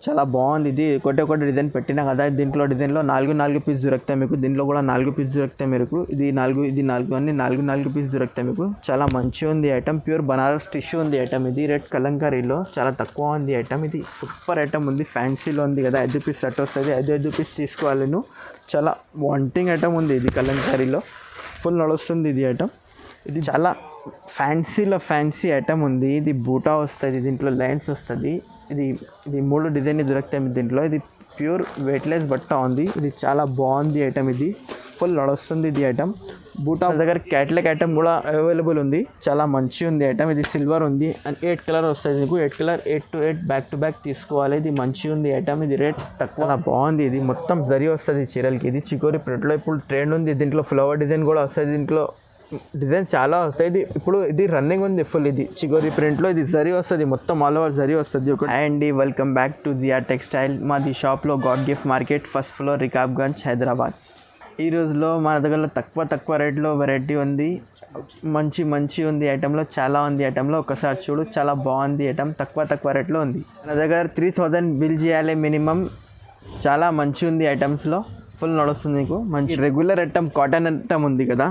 చాలా బాగుంది. ఇది ఒకటి డిజైన్ పెట్టినా కదా, దీంట్లో డిజైన్లో 4 పీస్ దొరుకుతాయి మీకు. దీంట్లో కూడా 4 పీస్ దొరుకుతాయి మీకు. ఇది 4 అన్ని 4 పీస్ దొరుకుతాయి మీకు. చాలా మంచిగా ఉంది ఐటమ్. ప్యూర్ బనారస్ టిష్యూ ఉంది ఐటమ్. ఇది రెడ్ కలంకారీలో చాలా తక్కువ ఉంది ఐటమ్. ఇది సూపర్ ఐటమ్ ఉంది. ఫ్యాన్సీలో ఉంది కదా, 5 పీస్ సెట్ వస్తుంది. 5 పీస్ తీసుకోవాలి నువ్వు. చాలా వాంటింగ్ ఐటమ్ ఉంది. ఇది కలంకారీలో ఫుల్ నడుస్తుంది ఇది ఐటమ్. ఇది చాలా ఫ్యాన్సీ ఐటమ్ ఉంది. ఇది బూటా వస్తుంది, దీంట్లో లైన్స్ వస్తుంది. ఇది 3 డిజైన్ దొరుకుతాయి దీంట్లో. ఇది ప్యూర్ వెయిట్లెస్ బట్ట ఉంది. ఇది చాలా బాగుంది ఐటమ్. ఇది ఫుల్ నడుస్తుంది ఇది ఐటమ్. బూటా దగ్గర క్యాట్లాగ్ ఐటమ్ కూడా అవైలబుల్ ఉంది. చాలా మంచిగా ఉంది ఐటమ్. ఇది సిల్వర్ ఉంది అండ్ 8 కలర్ వస్తుంది నీకు. 8 colour 8 to 8 back to back తీసుకోవాలి. ఇది మంచిగా ఉంది ఐటమ్. ఇది రేట్ తక్కువ బాగుంది. ఇది మొత్తం జరీ వస్తుంది చీరలకి. ఇది చికోరి ప్రింట్లో ఇప్పుడు ట్రెండ్ ఉంది. దీంట్లో ఫ్లవర్ డిజైన్ కూడా వస్తుంది. దీంట్లో డిజైన్ చాలా వస్తాయి. ఇది రన్నింగ్ ఉంది ఫుల్. ఇది చిగోరి ప్రింట్లో ఇది జరీ వస్తుంది, మొత్తం ఆల్ ఓవర్ జరీ వస్తుంది. And welcome back to Zia textile. మాది షాప్లో God gift market, first floor, Rikabganj, Hyderabad. ఈ రోజులో మన దగ్గర తక్కువ రేట్లో వెరైటీ ఉంది. మంచి ఉంది ఐటెంలో. చాలా ఉంది ఐటెంలో. ఒకసారి చూడు, చాలా బాగుంది ఐటమ్. తక్కువ రేట్లో ఉంది. మన దగ్గర 3000 బిల్ చేయాలి మినిమం. చాలా మంచి ఉంది ఐటమ్స్లో. ఫుల్ నడుస్తుంది నీకు. మంచి రెగ్యులర్ ఐటమ్ కాటన్ ఐటమ్ ఉంది కదా,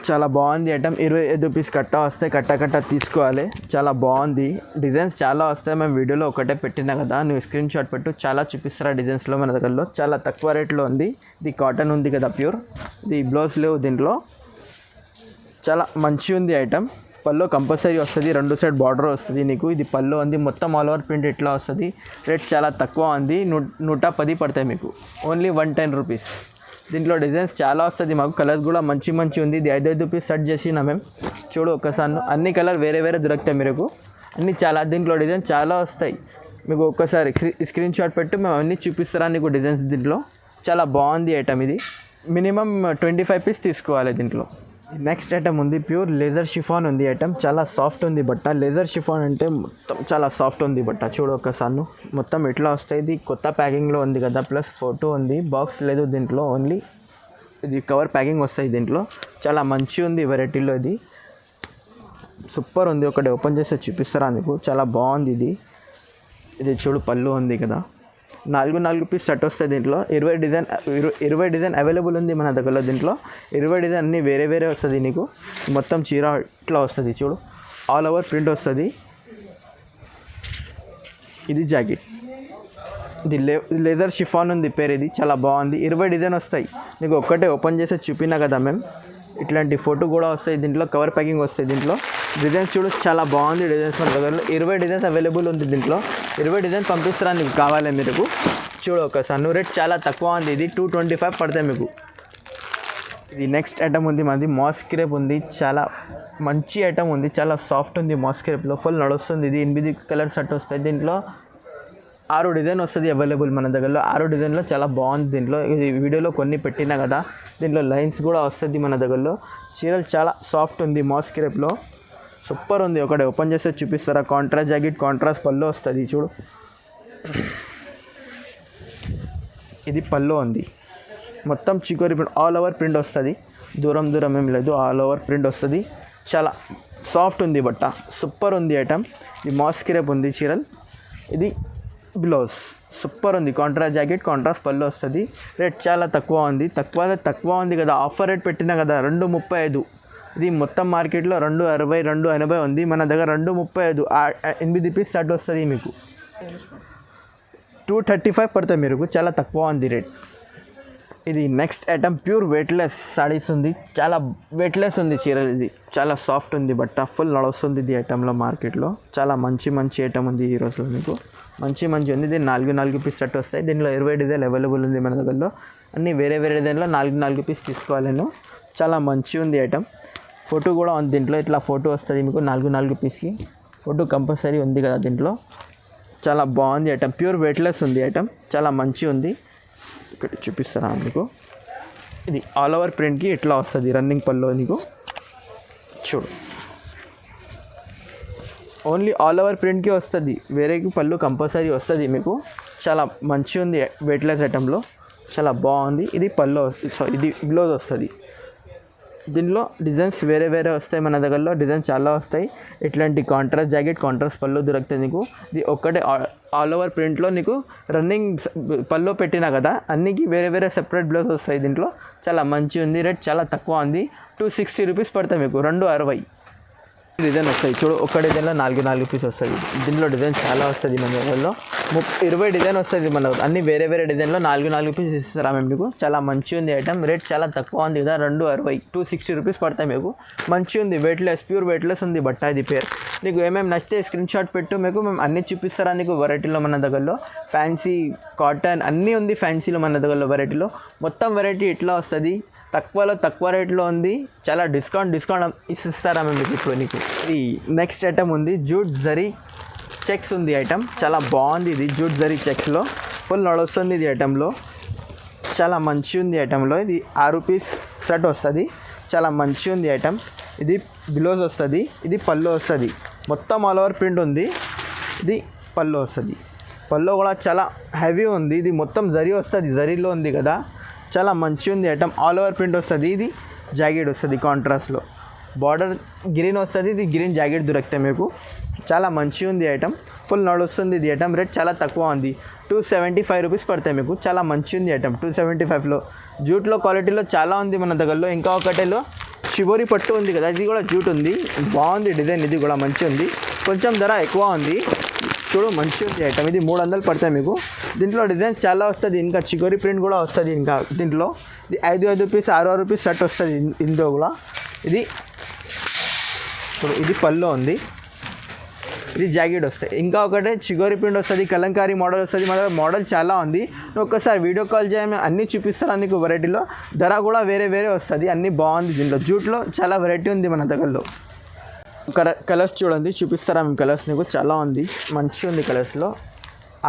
చాలా బాగుంది ఐటమ్. 25 పీస్ కట్ట వస్తాయి. కట్ట తీసుకోవాలి. చాలా బాగుంది. డిజైన్స్ చాలా వస్తాయి. మేము వీడియోలో ఒకటే పెట్టినా కదా, నువ్వు స్క్రీన్ షాట్ పెట్టు. చాలా చూపిస్తారా డిజైన్స్లో మన దగ్గరలో. చాలా తక్కువ రేట్లో ఉంది. ఇది కాటన్ ఉంది కదా ప్యూర్. ఇది బ్లౌజ్ లేవు దీంట్లో. చాలా మంచి ఉంది ఐటమ్. పల్లో కంపల్సరీ వస్తుంది. 2 సైడ్ బార్డర్ వస్తుంది నీకు. ఇది పల్లో ఉంది. మొత్తం ఆల్ ఓవర్ ప్రింట్ ఇట్లా వస్తుంది. రేట్ చాలా తక్కువ ఉంది. 110 పడతాయి మీకు. Only 110 rupees. దీంట్లో డిజైన్స్ చాలా వస్తుంది మాకు. కలర్స్ కూడా మంచి ఉంది. ఇది 5 పీస్ సెట్ చేసినా మేము. చూడు ఒక్కసారి. అన్ని కలర్ వేరే దొరుకుతాయి మీకు. అన్ని చాలా దీంట్లో డిజైన్స్ చాలా వస్తాయి మీకు. ఒక్కసారి స్క్రీన్ షాట్ పెట్టు, మేము అన్నీ చూపిస్తారా నీకు డిజైన్స్. దీంట్లో చాలా బాగుంది ఐటమ్. ఇది మినిమం 25 పీస్ తీసుకోవాలి దీంట్లో. నెక్స్ట్ ఐటమ్ ఉంది. ప్యూర్ లేజర్ షిఫాన్ ఉంది ఐటమ్. చాలా సాఫ్ట్ ఉంది బట్ట. లేజర్ షిఫాన్ అంటే మొత్తం చాలా సాఫ్ట్ ఉంది బట్ట. చూడు ఒక్కసారి. మొత్తం ఇట్లా వస్తాయి. ఇది కొత్త ప్యాకింగ్లో ఉంది కదా, ప్లస్ ఫోటో ఉంది. బాక్స్ లేదు దీంట్లో, ఓన్లీ ఇది కవర్ ప్యాకింగ్ వస్తాయి దీంట్లో. చాలా మంచి ఉంది వెరైటీలో. ఇది సూపర్ ఉంది. ఒకటి ఓపెన్ చేస్తే చూపిస్తారా నీకు. చాలా బాగుంది ఇది. ఇది చూడు పళ్ళు ఉంది కదా. 4 పీస్ సెట్ వస్తాయి దీంట్లో. 20 డిజైన్ అవైలబుల్ ఉంది మన దగ్గరలో. దీంట్లో 20 డిజైన్ అన్నీ వేరే వస్తుంది నీకు. మొత్తం చీర ఇట్లా వస్తుంది చూడు. ఆల్ ఓవర్ ప్రింట్ వస్తుంది. ఇది జాకెట్. ఇది లేజర్ షిఫాన్ ఉంది పేరు. ఇది చాలా బాగుంది. 20 డిజైన్ వస్తాయి నీకు. ఒక్కటే ఓపెన్ చేసి చూపినా కదా మేము. ఇట్లాంటి ఫోటో కూడా వస్తాయి దీంట్లో. కవర్ ప్యాకింగ్ వస్తాయి దీంట్లో. డిజైన్స్ చూడు, చాలా బాగుంది డిజైన్స్ మన దగ్గరలో. 20 డిజైన్స్ అవైలబుల్ ఉంది దీంట్లో. 20 డిజైన్ పంపిస్తారా నీకు కావాలి మీకు. చూడు ఒకసారి. రేట్ చాలా తక్కువ ఉంది. ఇది 225 పడతాయి మీకు. ఇది నెక్స్ట్ ఐటమ్ ఉంది మాది. మాస్ క్రేప్ ఉంది. చాలా మంచి ఐటమ్ ఉంది. చాలా సాఫ్ట్ ఉంది. మాస్ క్రేప్లో ఫుల్ నడుస్తుంది. ఇది 8 కలర్ సెట్ వస్తాయి. దీంట్లో 6 డిజైన్ వస్తుంది అవైలబుల్ మన దగ్గరలో. 6 డిజైన్లో చాలా బాగుంది దీంట్లో. ఇది వీడియోలో కొన్ని పెట్టినా కదా. దీంట్లో లైన్స్ కూడా వస్తుంది మన దగ్గరలో. చీరలు చాలా సాఫ్ట్ ఉంది. మాస్ క్రేప్లో సూపర్ ఉంది. ఒకటి ఓపెన్ చేస్తే చూపిస్తారా. కాంట్రాస్ట్ జాకెట్, కాంట్రాస్ట్ పళ్ళు వస్తుంది చూడు. ఇది పళ్ళు ఉంది. మొత్తం chicory print, all over print వస్తుంది. దూరం ఏం లేదు, ఆల్ ఓవర్ ప్రింట్ వస్తుంది. చాలా సాఫ్ట్ ఉంది బట్ట. సూపర్ ఉంది ఐటమ్. ఇది మాస్ క్రేప్ ఉంది చీరలు. ఇది బ్లౌజ్ సూపర్ ఉంది. కాంట్రాస్ట్ జాకెట్, కాంట్రాస్ట్ పళ్ళు వస్తుంది. రేట్ చాలా తక్కువ ఉంది. తక్కువ ఉంది కదా, ఆఫర్ రేట్ పెట్టినా కదా. 235. ఇది మొత్తం మార్కెట్లో 260, 280 ఉంది. మన దగ్గర 235. 8 పీస్ స్టార్ట్ వస్తుంది మీకు. 235 పడతాయి మీకు. చాలా తక్కువ ఉంది రేట్. ఇది next item. Pure weightless saris ఉంది. చాలా వెయిట్లెస్ ఉంది చీరలు. ఇది చాలా సాఫ్ట్ ఉంది బట్ట. ఫుల్ నడుస్తుంది ఇది ఐటెంలో మార్కెట్లో. చాలా మంచి ఐటమ్ ఉంది ఈ రోజులో మీకు. మంచి ఉంది. దీన్ని 4 పీస్ సెట్ వస్తాయి. దీనిలో 20 డిజైన్ అవైలబుల్ ఉంది మన దగ్గరలో. అన్నీ వేరే డిజైన్లో 4 పీస్ తీసుకోవాలి నేను. చాలా మంచి ఉంది ఐటమ్. ఫోటో కూడా ఉంది దీంట్లో. ఇట్లా ఫోటో వస్తుంది మీకు 4 పీస్కి. ఫోటో కంపల్సరీ ఉంది కదా దీంట్లో. చాలా బాగుంది ఐటమ్. ప్యూర్ వెయిట్లెస్ ఉంది ఐటమ్. చాలా మంచి ఉంది. ఇక్కడ చూపిస్తారా మీకు. ఇది ఆల్ ఓవర్ ప్రింట్కి ఇట్లా వస్తుంది రన్నింగ్ పల్లో నీకు. చూడు, ఓన్లీ ఆల్ ఓవర్ ప్రింట్కి వస్తుంది. వేరేకి పళ్ళు కంపల్సరీ వస్తుంది మీకు. చాలా మంచి ఉంది వెయిట్లెస్ ఐటెంలో. చాలా బాగుంది. ఇది పళ్ళు, ఇది బ్లౌజ్ వస్తుంది. దీనిలో డిజైన్స్ వేరే వేరే వస్తాయి మన దగ్గరలో, డిజైన్స్ చాలా వస్తాయి. ఇట్లాంటి కాంట్రాస్ట్ జాకెట్, కాంట్రాస్ట్ పళ్ళు దొరుకుతాయి నీకు. ఇది ఒక్కటే ఆల్ ఓవర్ ప్రింట్లో నీకు రన్నింగ్ పళ్ళు పెట్టినా కదా, అన్నికి వేరే వేరే సెపరేట్ బ్లౌజ్ వస్తాయి. దీంట్లో చాలా మంచిగా ఉంది, రేట్ చాలా తక్కువ ఉంది. 260 రూపీస్ పడతాయి మీకు, 260 డిజైన్ వస్తాయి. చూడు, ఒక్క డిజైన్లో 4 పీస్ వస్తుంది. దీనిలో డిజైన్ చాలా వస్తుంది మన దగ్గరలో, 20 డిజైన్ వస్తుంది మన దగ్గర. అన్ని వేరే వేరే డిజైన్లో 4 పీస్ ఇస్తారా మేము మీకు. చాలా మంచిగా ఉంది ఐటమ్, రేట్ చాలా తక్కువ ఉంది కదా, 260, 260 రూపీస్ పడతాయి మీకు. మంచిగా ఉంది, వెయిట్లెస్, ప్యూర్ వెయిట్లెస్ ఉంది బట్ట. ఇది పేరు నీకు ఏమేమి నచ్చితే స్క్రీన్ షాట్ పెట్టు, మీకు మేము అన్నీ చూపిస్తారా నీకు వెరైటీలో మన దగ్గరలో. ఫ్యాన్సీ, కాటన్ అన్నీ ఉంది ఫ్యాన్సీలో మన దగ్గరలో వెరైటీలో. మొత్తం వెరైటీ ఇట్లా వస్తుంది, తక్కువ రేట్లో ఉంది. చాలా డిస్కౌంట్ ఇస్తారా మేము ఇప్పుడు నీకు. ఇది నెక్స్ట్ ఐటమ్ ఉంది, జూట్ జరీ చెక్స్ ఉంది ఐటమ్. చాలా బాగుంది ఇది, జూట్ జరీ చెక్స్లో ఫుల్ నడుస్తుంది ఇది ఐటంలో. చాలా మంచిగా ఉంది ఐటంలో. ఇది 6 పీస్ సెట్ వస్తుంది, చాలా మంచిగా ఉంది ఐటమ్. ఇది బ్లౌజ్ వస్తుంది, ఇది పళ్ళు వస్తుంది, మొత్తం ఆల్ ఓవర్ ప్రింట్ ఉంది. ఇది పళ్ళు వస్తుంది, పళ్ళు కూడా చాలా హెవీ ఉంది. ఇది మొత్తం జరీ వస్తుంది, జరీలో ఉంది కదా, చాలా మంచిగా ఉంది ఐటమ్. ఆల్ ఓవర్ ప్రింట్ వస్తుంది. ఇది జాకెట్ వస్తుంది కాంట్రాస్ట్లో, బార్డర్ గ్రీన్ వస్తుంది. ఇది గ్రీన్ జాకెట్ దొరుకుతాయి మీకు. చాలా మంచిగా ఉంది ఐటమ్, ఫుల్ నడుస్తుంది ఇది ఐటమ్. రేట్ చాలా తక్కువ ఉంది, 275 రూపీస్ పడతాయి మీకు. చాలా మంచిగా ఉంది ఐటమ్, 275లో. జూట్లో క్వాలిటీలో చాలా ఉంది మన దగ్గరలో. ఇంకా ఒకటిలో షిబోరి పట్టు ఉంది కదా, ఇది కూడా జూట్ ఉంది, బాగుంది డిజైన్. ఇది కూడా మంచిగా ఉంది, కొంచెం ధర ఎక్కువ ఉంది. చూడు, మంచిగా ఉంది ఐటమ్. ఇది 300 పడతాయి మీకు. దీంట్లో డిజైన్స్ చాలా వస్తుంది, ఇంకా చికోరి ప్రింట్ కూడా వస్తుంది. ఇంకా దీంట్లో ఇది 5 పీస్ 6 పీస్ సెట్ వస్తుంది ఇందులో కూడా. ఇది చూడు, ఇది పళ్ళు ఉంది, ఇది జాకెట్ వస్తాయి. ఇంకా ఒకటే చిగోరి ప్రింట్ వస్తుంది, కలంకారీ మోడల్ వస్తుంది. మన దగ్గర మోడల్ చాలా ఉంది. నువ్వు ఒక్కసారి వీడియో కాల్ చేయమే, అన్నీ చూపిస్తాను నీకు వెరైటీలో. ధర కూడా వేరే వేరే వస్తుంది, అన్నీ బాగుంది. దీంట్లో జూట్లో చాలా వెరైటీ ఉంది మన దగ్గరలో. కలర్స్ చూడండి, చూపిస్తారా మేము కలర్స్ నీకు. చాలా ఉంది, మంచిగా ఉంది. కలర్స్లో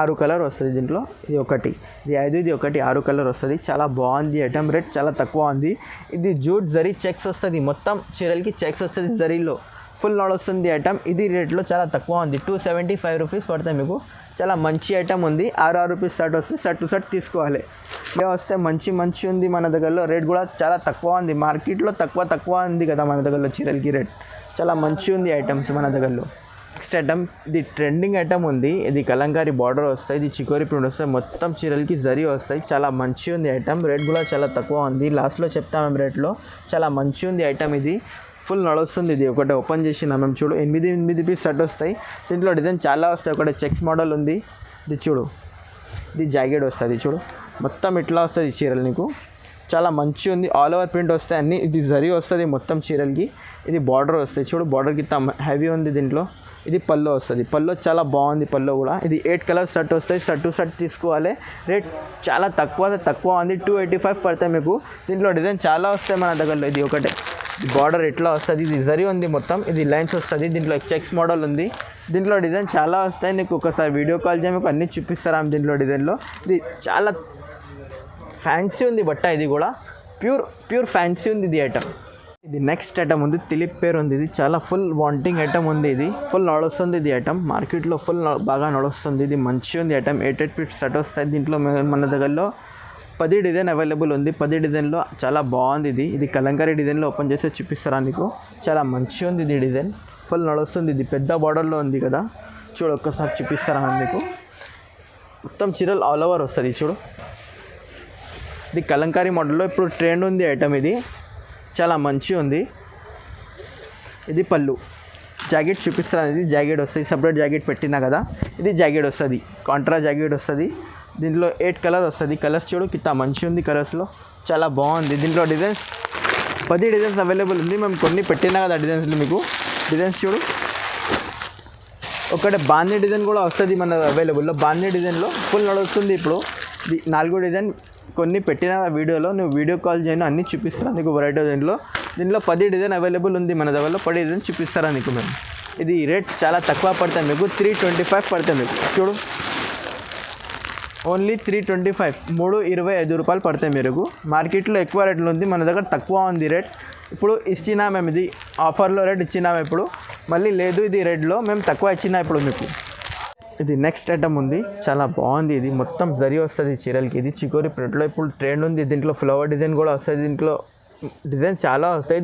6 కలర్ వస్తుంది దీంట్లో. ఇది ఒకటి, ఇది 5, ఇది ఒకటి, 6 కలర్ వస్తుంది. చాలా బాగుంది ఐటమ్, రేట్ చాలా తక్కువ ఉంది. ఇది జూట్ జరీ చెక్స్ వస్తుంది, మొత్తం చీరలకి చెక్స్ వస్తుంది జరీలో, ఫుల్ నడుస్తుంది ఐటమ్. ఇది రేట్లో చాలా తక్కువ ఉంది, 275 రూపీస్ పడతాయి మీకు. చాలా మంచి ఐటమ్ ఉంది. 6 పీస్ సెట్ వస్తుంది, సెట్ టు సెట్ తీసుకోవాలి. వస్తే మంచి ఉంది మన దగ్గరలో. రేట్ కూడా చాలా తక్కువ ఉంది, మార్కెట్లో తక్కువ ఉంది కదా మన దగ్గరలో చీరలకి రేట్. చాలా మంచిగా ఉంది ఐటమ్స్ మన దగ్గరలో. నెక్స్ట్ ఐటమ్, ఇది ట్రెండింగ్ ఐటమ్ ఉంది. ఇది కలంకారీ బార్డర్ వస్తాయి, ఇది చికోరి ప్రింట్ వస్తాయి, మొత్తం చీరలకి జరీ వస్తాయి. చాలా మంచిగా ఉంది ఐటమ్, రేట్ కూడా చాలా తక్కువ ఉంది. లాస్ట్లో చెప్తాం మేము రేట్లో. చాలా మంచిగా ఉంది ఐటమ్, ఇది ఫుల్ నడుస్తుంది. ఇది ఒకటి ఓపెన్ చేసినా మేము. చూడు, 8 పీస్ సెట్ వస్తాయి. దీంట్లో డిజైన్ చాలా వస్తాయి. ఒకటి చెక్స్ మోడల్ ఉంది, ఇది చూడు, ఇది జాకెట్ వస్తుంది. చూడు, మొత్తం ఇట్లా వస్తుంది చీరలు నీకు. చాలా మంచిగా ఉంది, ఆల్ ఓవర్ ప్రింట్ వస్తాయి అన్నీ. ఇది జరీ వస్తుంది మొత్తం చీరలకి. ఇది బార్డర్ వస్తాయి. చూడు, బార్డర్కి హెవీ ఉంది దీంట్లో. ఇది పళ్ళు వస్తుంది, పళ్ళు చాలా బాగుంది. పళ్ళు కూడా ఇది 8 కలర్ సెట్ వస్తాయి, సెట్ టు సెట్ తీసుకోవాలి. రేట్ చాలా తక్కువ ఉంది, 285 పడతాయి మీకు. దీంట్లో డిజైన్ చాలా వస్తాయి మన దగ్గరలో. ఇది ఒకటే బార్డర్ ఇట్లా వస్తుంది, ఇది జరీ ఉంది మొత్తం, ఇది లైన్స్ వస్తుంది. దీంట్లో చెక్స్ మోడల్ ఉంది. దీంట్లో డిజైన్ చాలా వస్తాయి నీకు. ఒకసారి వీడియో కాల్ చేయ మీకు అన్నీ చూపిస్తారా దీంట్లో డిజైన్లో. ఇది చాలా ఫ్యాన్సీ ఉంది బట్ట, ఇది కూడా ప్యూర్ ఫ్యాన్సీ ఉంది ఇది ఐటమ్. ఇది నెక్స్ట్ ఐటమ్ ఉంది, తిలిప్ పేరు ఉంది. ఇది చాలా ఫుల్ వాంటింగ్ ఐటమ్ ఉంది. ఇది ఫుల్ నడుస్తుంది ఇది ఐటమ్, మార్కెట్లో ఫుల్ బాగా నడుస్తుంది. ఇది మంచిగా ఉంది ఐటమ్. 8 పీస్ సెట్ వస్తాయి. దీంట్లో మన దగ్గరలో 10 డిజైన్ అవైలబుల్ ఉంది. 10 డిజైన్లో చాలా బాగుంది. ఇది కలంకారీ డిజైన్లో ఓపెన్ చేస్తే చూపిస్తారా నీకు. చాలా మంచిగా ఉంది ఇది డిజైన్, ఫుల్ నడుస్తుంది. ఇది పెద్ద బార్డర్లో ఉంది కదా, చూడు ఒక్కసారి చూపిస్తారా మీకు. మొత్తం చీరలు ఆల్ ఓవర్ వస్తుంది. చూడు, ఇది కలంకారీ మోడల్లో ఇప్పుడు ట్రెండ్ ఉంది ఐటమ్. ఇది చాలా మంచిగా ఉంది. ఇది పళ్ళు, జాకెట్ చూపిస్తాను. ఇది జాకెట్ వస్తుంది, సపరేట్ జాకెట్ పెట్టినా కదా. ఇది జాకెట్ వస్తుంది, కాంట్రాస్ట్ జాకెట్ వస్తుంది. దీంట్లో 8 కలర్ వస్తుంది. కలర్స్ చూడు కింద మంచిగా ఉంది, కలర్స్లో చాలా బాగుంది. దీంట్లో డిజైన్స్ 10 డిజైన్స్ అవైలబుల్ ఉంది. మేము కొన్ని పెట్టినా కదా డిజైన్స్లో మీకు. డిజైన్స్ చూడు, ఒకటి బాందీ డిజైన్ కూడా వస్తుంది మన అవైలబుల్లో. బాందీ డిజైన్లో ఫుల్ నడుస్తుంది ఇప్పుడు. 4 డిజైన్ కొన్ని పెట్టిన వీడియోలో, నువ్వు వీడియో కాల్ చేయను అన్నీ చూపిస్తారా నీకు వెరైటీ. దీంట్లో 10 డిజైన్ అవైలబుల్ ఉంది మన దగ్గరలో. 10 డిజైన్ చూపిస్తారా నీకు మేము. ఇది రేట్ చాలా తక్కువ పడతాయి మీకు, 325 పడతాయి మీకు. చూడు, ఓన్లీ 325, 325 రూపాయలు పడతాయి మీకు. మార్కెట్లో ఎక్కువ రేట్లు ఉంది, మన దగ్గర తక్కువ ఉంది రేట్. ఇప్పుడు ఇచ్చినా మేము, ఇది ఆఫర్లో రేట్ ఇచ్చినాము ఇప్పుడు. మళ్ళీ లేదు, ఇది రేట్లో మేము తక్కువ ఇచ్చినా ఇప్పుడు మీకు. ఇది నెక్స్ట్ ఐటమ్ ఉంది, చాలా బాగుంది. ఇది మొత్తం జరీ వస్తుంది చీరలకి. ఇది చికోరి ప్రింట్లో ఇప్పుడు ట్రెండ్ ఉంది. దీంట్లో ఫ్లవర్ డిజైన్ కూడా వస్తుంది. దీంట్లో డిజైన్ చాలా వస్తాయి.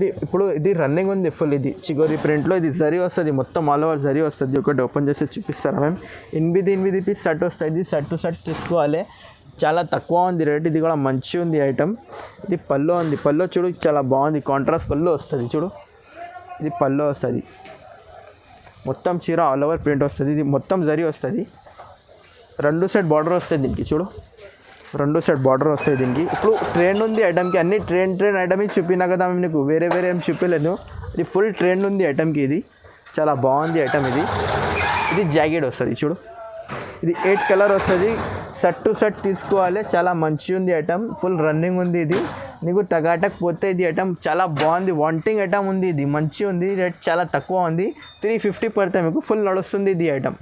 ఇది రన్నింగ్ ఉంది ఫుల్. ఇది చిగోరి ప్రింట్లో ఇది జరీ వస్తుంది, మొత్తం ఆల్ ఓవర్ జరీ వస్తుంది. ఒకటి ఓపెన్ చేసి చూపిస్తారా మ్యామ్. 8 పీస్ సెట్ వస్తాయి. ఇది సెట్ టు సెట్ తీసుకోవాలి, చాలా తక్కువ ఉంది రేట్. ఇది కూడా మంచిగా ఉంది ఐటమ్. ఇది పళ్ళు ఉంది, పళ్ళు చూడు చాలా బాగుంది, కాంట్రాస్ట్ పళ్ళు వస్తుంది చూడు. ఇది పళ్ళు వస్తుంది, మొత్తం చీర ఆల్ ఓవర్ ప్రింట్ వస్తుంది. ఇది మొత్తం జరీ వస్తుంది, 2 సెట్ బార్డర్ వస్తుంది దీనికి చూడు, 2 సెట్ బార్డర్ వస్తాయి దీనికి. ఇప్పుడు ట్రెండ్ ఉంది ఐటమ్కి, అన్ని ట్రెండ్ ఐటమ్ చూపినా కదా మీకు, వేరే ఏం చూపించలేను. ఇది ఫుల్ ట్రెండ్ ఉంది ఐటమ్కి, ఇది చాలా బాగుంది ఐటమ్. ఇది జాకెట్ వస్తుంది చూడు, ఇది 8 కలర్ వస్తుంది. సెట్ టు సెట్ తీసుకోవాలి, చాలా మంచిగా ఉంది ఐటమ్, ఫుల్ రన్నింగ్ ఉంది. ఇది నీకు టగాటక్ పోతే ఇది ఐటమ్ చాలా బాగుంది, వాంటింగ్ ఐటమ్ ఉంది. ఇది మంచిగా ఉంది, రేట్ చాలా తక్కువ ఉంది, 350 పడితే మీకు ఫుల్ నడుస్తుంది ఇది ఐటమ్.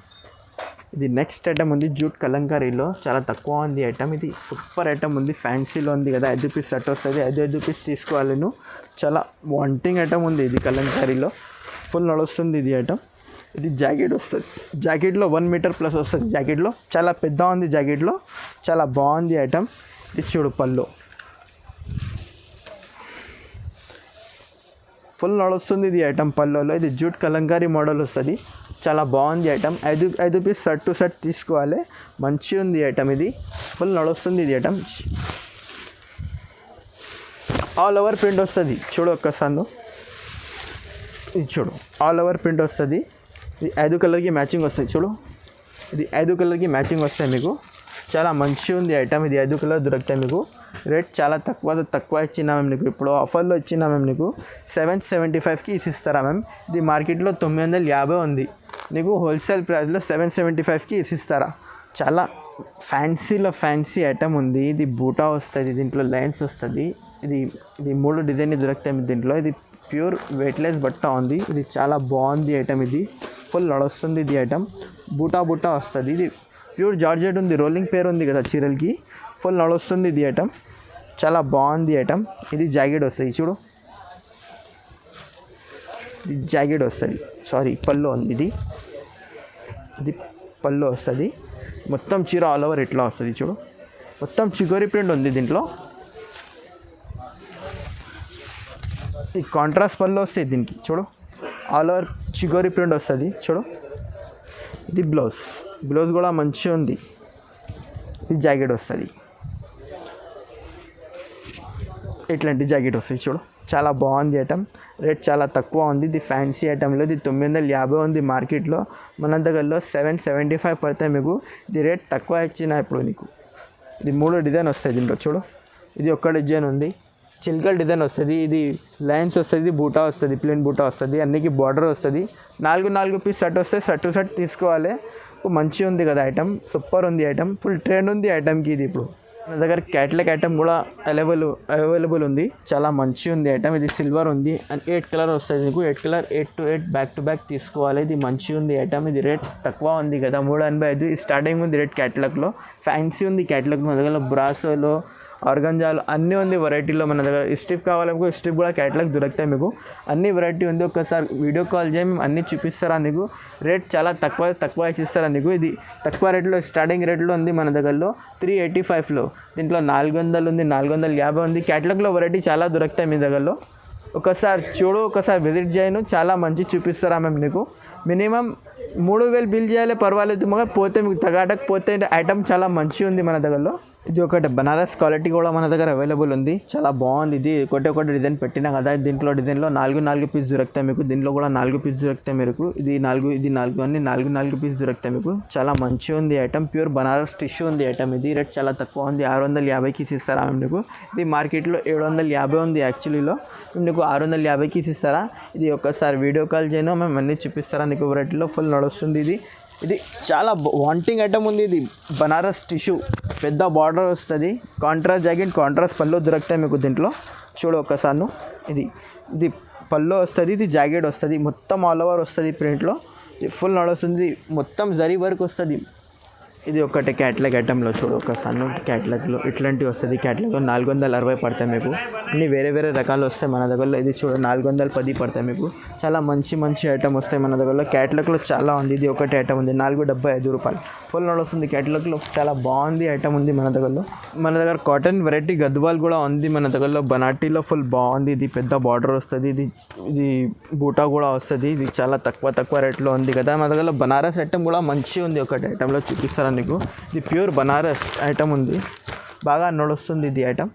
ఇది నెక్స్ట్ ఐటమ్ ఉంది జూట్ కలంకారీలో, చాలా తక్కువ ఉంది ఐటమ్. ఇది సూపర్ ఐటమ్ ఉంది, ఫ్యాన్సీలో ఉంది కదా. 5 పీస్ సెట్ వస్తుంది, 5 పీస్ తీసుకోవాలి నువ్వు, చాలా వాంటింగ్ ఐటమ్ ఉంది. ఇది కలంకారీలో ఫుల్ నడుస్తుంది ఇది ఐటమ్. ఇది జాకెట్ వస్తుంది, జాకెట్లో 1 మీటర్ ప్లస్ వస్తుంది. జాకెట్లో చాలా పెద్ద ఉంది, జాకెట్లో చాలా బాగుంది ఐటమ్. ఇది చూడు పళ్ళు ఫుల్ నడుస్తుంది ఇది ఐటమ్ పళ్ళులో. ఇది జూట్ కలంకారీ మోడల్ వస్తుంది, చాలా బాగుంది item. 5 piece set two set తీసుకోవాలి, మంచిగా ఉంది ఐటమ్. ఇది ఫుల్ నడుస్తుంది ఇది ఐటమ్. ఆల్ ఓవర్ ప్రింట్ వస్తుంది చూడు ఒక్కసారి. ఇది చూడు ఆల్ ఓవర్ ప్రింట్ వస్తుంది. ఇది 5 కలర్కి మ్యాచింగ్ వస్తాయి చూడు, ఇది 5 కలర్కి మ్యాచింగ్ వస్తాయి మీకు, చాలా మంచిగా ఉంది ఐటమ్. ఇది 5 కలర్ దొరుకుతాయి మీకు, రేట్ చాలా తక్కువ ఇచ్చినా మేము నీకు, ఇప్పుడు ఆఫర్లో ఇచ్చినా మేము నీకు 775కి ఇస్తారా మ్యామ్. ఇది మార్కెట్లో 950 ఉంది, నీకు హోల్సేల్ ప్రైస్లో 775కి ఇస్తారా. చాలా ఫ్యాన్సీ ఐటమ్ ఉంది. ఇది బూటా వస్తుంది, దీంట్లో లైన్స్ వస్తుంది. ఇది 3 డిజైన్ దొరుకుతాయి దీంట్లో. ఇది ప్యూర్ వెయిట్లెస్ బట్ట ఉంది, ఇది చాలా బాగుంది ఐటమ్. ఇది ఫుల్ నడుస్తుంది ఇది ఐటమ్, బూటా వస్తుంది. ఇది ప్యూర్ జార్జెట్ ఉంది, రోలింగ్ పేర్ ఉంది కదా చీరలకి, ఫుల్ నడుస్తుంది ఇది ఐటమ్, చాలా బాగుంది ఐటమ్. ఇది జాకెట్ వస్తుంది చూడు, ఇది జాకెట్ వస్తుంది, సారీ పళ్ళు ఉంది. ఇది పళ్ళు వస్తుంది, మొత్తం చీర ఆల్ ఓవర్ ఇట్లా వస్తుంది చూడు, మొత్తం చిగోరి ప్రింట్ ఉంది దీంట్లో. ఈ కాంట్రాస్ట్ పళ్ళు వస్తాయి దీనికి చూడు, ఆల్ ఓవర్ చిగోరి ప్రింట్ వస్తుంది చూడు. ఇది బ్లౌజ్ కూడా మంచిగా ఉంది. ఇది జాకెట్ వస్తుంది, ఇట్లాంటి జాకెట్ వస్తుంది చూడు, చాలా బాగుంది ఐటమ్. రేట్ చాలా తక్కువ ఉంది, ఇది ఫ్యాన్సీ ఐటెంలో. ఇది 950 ఉంది మార్కెట్లో, మన దగ్గరలో 775 పడితే మీకు. ఇది రేట్ తక్కువ ఇచ్చిన ఇప్పుడు నీకు. ఇది 3 డిజైన్ వస్తాయి దీంట్లో చూడు. ఇది ఒక్క డిజైన్ ఉంది, చిల్కల్ డిజైన్ వస్తుంది. ఇది లైన్స్ వస్తుంది, బూటా వస్తుంది, ప్లెయిన్ బూటా వస్తుంది, అన్నికి బార్డర్ వస్తుంది. 4 పీస్ సెట్ వస్తే సెట్ టు సెట్ తీసుకోవాలి. మంచిగా ఉంది కదా ఐటమ్, సూపర్ ఉంది ఐటమ్, ఫుల్ ట్రెండ్ ఉంది ఐటమ్కి. ఇది ఇప్పుడు మన దగ్గర క్యాట్లాగ్ ఐటమ్ కూడా అవైలబుల్ ఉంది, చాలా మంచిగా ఉంది ఐటమ్. ఇది సిల్వర్ ఉంది, 8 కలర్ వస్తుంది నీకు, 8 colour 8 to 8 back to back తీసుకోవాలి. ఇది మంచిగా ఉంది ఐటమ్. ఇది రేట్ తక్కువ ఉంది కదా, 385 స్టార్టింగ్ ఉంది రేట్ క్యాట్లాగ్లో. ఫ్యాన్సీ ఉంది క్యాట్లాగ్, మన దగ్గర బ్రాసోలో ఆర్గంజాలు అన్నీ ఉంది వెరైటీలో. మన దగ్గర స్ట్రిప్ కావాలనుకో స్ట్రిప్ కూడా క్యాటలాగ్ దొరుకుతాయి మీకు, అన్ని వెరైటీ ఉంది. ఒకసారి వీడియో కాల్ చేయి, మేము అన్నీ చూపిస్తారా నీకు. రేట్ చాలా తక్కువ ఇచ్చిస్తారా నీకు. ఇది తక్కువ రేట్లో స్టార్టింగ్ రేట్లో ఉంది మన దగ్గరలో 385లో. దీంట్లో 400 ఉంది, 450 ఉంది. క్యాటలాగ్లో వెరైటీ చాలా దొరుకుతాయి మీ దగ్గరలో. ఒకసారి చూడు, ఒకసారి విజిట్ చేయను, చాలా మంచి చూపిస్తారా మేము నీకు. మినిమం 3000 బిల్ చేయాలి పర్వాలేదు, మగ పోతే మీకు తగాటకు పోతే ఐటమ్ చాలా మంచిగా ఉంది మన దగ్గరలో. ఇది ఒకటి బనారస్ క్వాలిటీ కూడా మన దగ్గర అవైలబుల్ ఉంది, చాలా బాగుంది. ఇది ఒకటి డిజైన్ పెట్టినా కదా, దీంట్లో డిజైన్లో 4 పీస్ దొరుకుతాయి మీకు. దీంట్లో కూడా 4 పీస్ దొరుకుతాయి మీకు. ఇది 4 అన్ని 4 పీస్ దొరుకుతాయి మీకు. చాలా మంచిగా ఉంది ఐటమ్, ప్యూర్ బనారస్ టిష్యూ ఉంది ఐటమ్. ఇది రేట్ చాలా తక్కువ ఉంది, 650కి ఇస్తారా మేము నీకు. ఇది మార్కెట్లో 750 ఉంది యాక్చువల్లీలో, మేము నీకు 650కి ఇస్తారా. ఇది ఒకసారి వీడియో కాల్ చేయను, మేము అన్నీ చూపిస్తారా నీకు. వెరైటీలో ఫుల్ నడుస్తుంది. ఇది చాలా వాంటింగ్ ఐటమ్ ఉంది. ఇది బనారస్ టిష్యూ, పెద్ద బార్డర్ వస్తుంది, కాంట్రాస్ట్ జాకెట్, కాంట్రాస్ట్ పళ్ళు దొరుకుతాయి మీకు దీంట్లో. చూడు ఒకసారి, ఇది పళ్ళు వస్తుంది, ఇది జాకెట్ వస్తుంది, మొత్తం ఆల్ ఓవర్ వస్తుంది ప్రింట్లో. ఇది ఫుల్ నడుస్తుంది, మొత్తం జరీ వర్క్ వస్తుంది. ఇది ఒకటి క్యాట్లాగ్ ఐటెంలో చూడు, ఒక సన్న క్యాట్లాగ్లో ఇట్లాంటివి వస్తుంది. క్యాట్లాగ్లో 460 పడతాయి మీకు. అన్ని వేరే వేరే రకాలు వస్తాయి మన దగ్గరలో. ఇది చూడు 410 పడతాయి మీకు. చాలా మంచి మంచి ఐటమ్ వస్తాయి మన దగ్గరలో. క్యాట్లాగ్లో చాలా ఉంది. ఇది ఒకటి ఐటమ్ ఉంది 475 రూపాయలు. ఫుల్ నడుస్తుంది క్యాట్లాగ్లో. చాలా బాగుంది ఐటమ్ ఉంది మన దగ్గరలో. మన దగ్గర కాటన్ వెరైటీ గద్వాల్ కూడా ఉంది మన దగ్గరలో. బనాటీలో ఫుల్ బాగుంది. ఇది పెద్ద బార్డర్ వస్తుంది. ఇది బూటా కూడా వస్తుంది. ఇది చాలా తక్కువ రేట్లో ఉంది కదా మన దగ్గరలో. బనారస్ ఐటమ్ కూడా మంచిగా ఉంది. ఒకటి ఐటెంలో చూపిస్తాను నీకు. ఇది ప్యూర్ బనారస్ ఐటమ్ ఉంది, బాగా నడుస్తుంది ఇది ఐటమ్.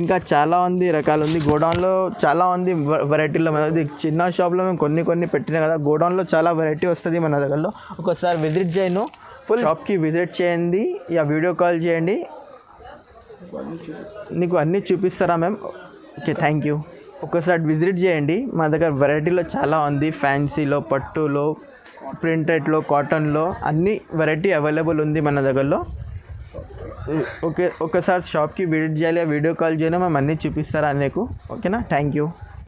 ఇంకా చాలా ఉంది, రకాలు ఉంది. గోడౌన్లో చాలా ఉంది వెరైటీలో. ఇది చిన్న షాప్లో మేము కొన్ని పెట్టినా కదా. గోడౌన్లో చాలా వెరైటీ వస్తుంది మన దగ్గరలో. ఒకసారి విజిట్ చేయను, ఫుల్ షాప్కి విజిట్ చేయండి, ఇక వీడియో కాల్ చేయండి, నీకు అన్నీ చూపిస్తారా మ్యామ్. Okay, thank you. ఒకసారి విజిట్ చేయండి. మా దగ్గర వెరైటీలో చాలా ఉంది. ఫ్యాన్సీలో, పట్టులో, ప్రింటెడ్లో, కాటన్లో అన్ని వెరైటీ అవైలబుల్ ఉంది మన దగ్గరలో. ఓకే, ఒకసారి షాప్కి విజిట్ చేయాలి, వీడియో కాల్ చేయాలి, మేము అన్నీ చూపిస్తారా నీకు. ఓకేనా, థ్యాంక్ యూ.